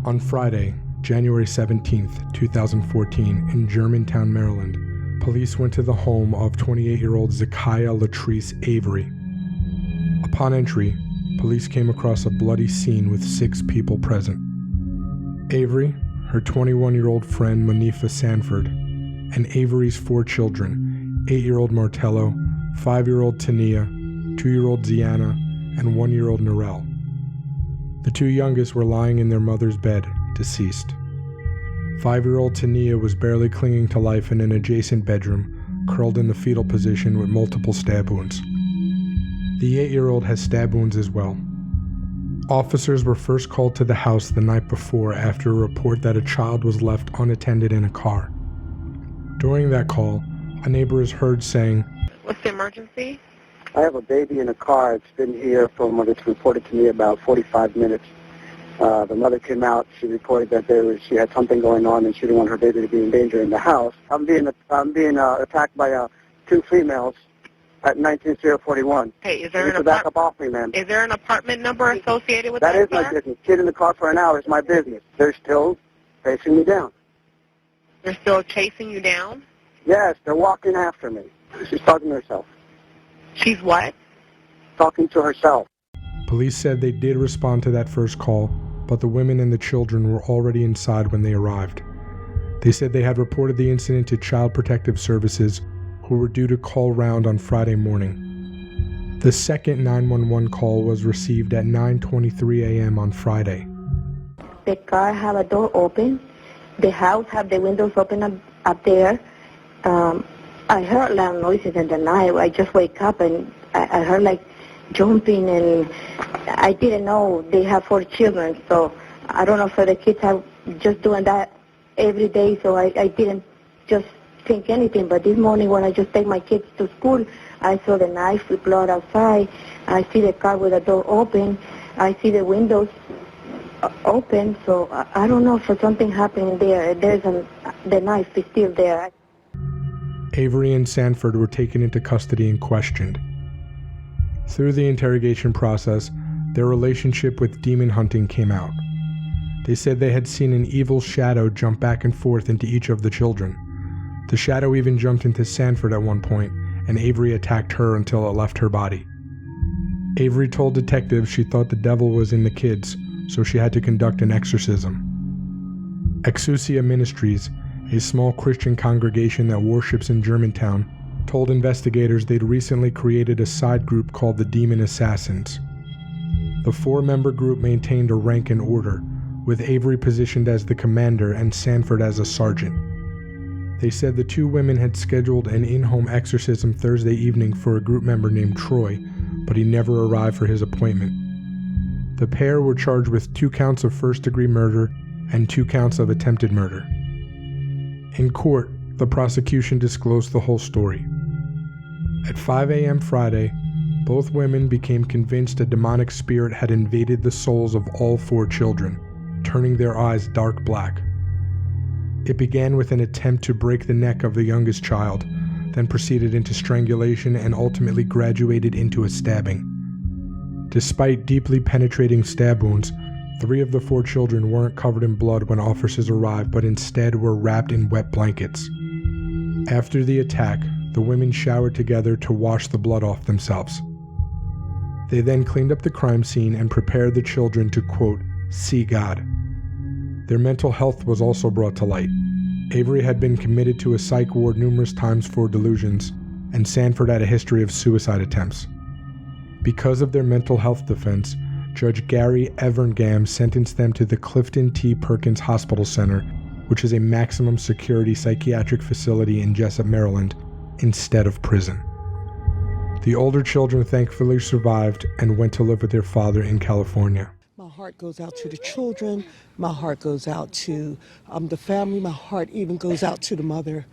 On Friday, January 17, 2014, in Germantown, Maryland, police went to the home of 28-year-old Zakiya Latrice Avery. Upon entry, police came across a bloody scene with 6 people present. Avery, her 21-year-old friend Monifa Sanford, and Avery's 4 children, 8-year-old Martello, 5-year-old Tania, 2-year-old Ziana, and 1-year-old Narelle. The 2 youngest were lying in their mother's bed, deceased. 5-year-old Tania was barely clinging to life in an adjacent bedroom, curled in the fetal position with multiple stab wounds. The 8-year-old has stab wounds as well. Officers were first called to the house the night before after a report that a child was left unattended in a car. During that call, a neighbor is heard saying, "What's the emergency?" I have a baby in a car. It's been here from what it's reported to me about 45 minutes. The mother came out. She reported that she had something going on and she didn't want her baby to be in danger in the house. I'm being attacked by 2 females at 19041. Hey, is there Is there an apartment number associated with that? that? That is my business. Kid in the car for an hour is my business. They're still chasing me down. They're still chasing you down? Yes, they're walking after me. She's talking to herself. She's what? Talking to herself. Police said they did respond to that first call, but the women and the children were already inside when they arrived. They said they had reported the incident to Child Protective Services, who were due to call round on Friday morning. The second 911 call was received at 9:23 a.m. on Friday. The car have a door open. The house have the windows open up there. I heard loud noises in the night. I just wake up and I heard like jumping, and I didn't know they have 4 children, so I don't know if the kids are just doing that every day, so I didn't just think anything. But this morning when I just take my kids to school, I saw the knife with blood outside. I see the car with the door open. I see the windows open, so I don't know if something happened there. The knife is still there. Avery and Sanford were taken into custody and questioned. Through the interrogation process, their relationship with demon hunting came out. They said they had seen an evil shadow jump back and forth into each of the children. The shadow even jumped into Sanford at one point, and Avery attacked her until it left her body. Avery told detectives she thought the devil was in the kids, so she had to conduct an exorcism. Exousia Ministries, a small Christian congregation that worships in Germantown, told investigators they'd recently created a side group called the Demon Assassins. The 4-member group maintained a rank and order, with Avery positioned as the commander and Sanford as a sergeant. They said the 2 women had scheduled an in-home exorcism Thursday evening for a group member named Troy, but he never arrived for his appointment. The pair were charged with 2 counts of first-degree murder and 2 counts of attempted murder. In court, the prosecution disclosed the whole story. At 5 a.m. Friday, both women became convinced a demonic spirit had invaded the souls of all 4 children, turning their eyes dark black. It began with an attempt to break the neck of the youngest child, then proceeded into strangulation and ultimately graduated into a stabbing. Despite deeply penetrating stab wounds, 3 of the 4 children weren't covered in blood when officers arrived, but instead were wrapped in wet blankets. After the attack, the women showered together to wash the blood off themselves. They then cleaned up the crime scene and prepared the children to, quote, see God. Their mental health was also brought to light. Avery had been committed to a psych ward numerous times for delusions, and Sanford had a history of suicide attempts. Because of their mental health defense, Judge Gary Everngham sentenced them to the Clifton T. Perkins Hospital Center, which is a maximum security psychiatric facility in Jessup, Maryland, instead of prison. The older children thankfully survived and went to live with their father in California. My heart goes out to the children. My heart goes out to the family. My heart even goes out to the mother.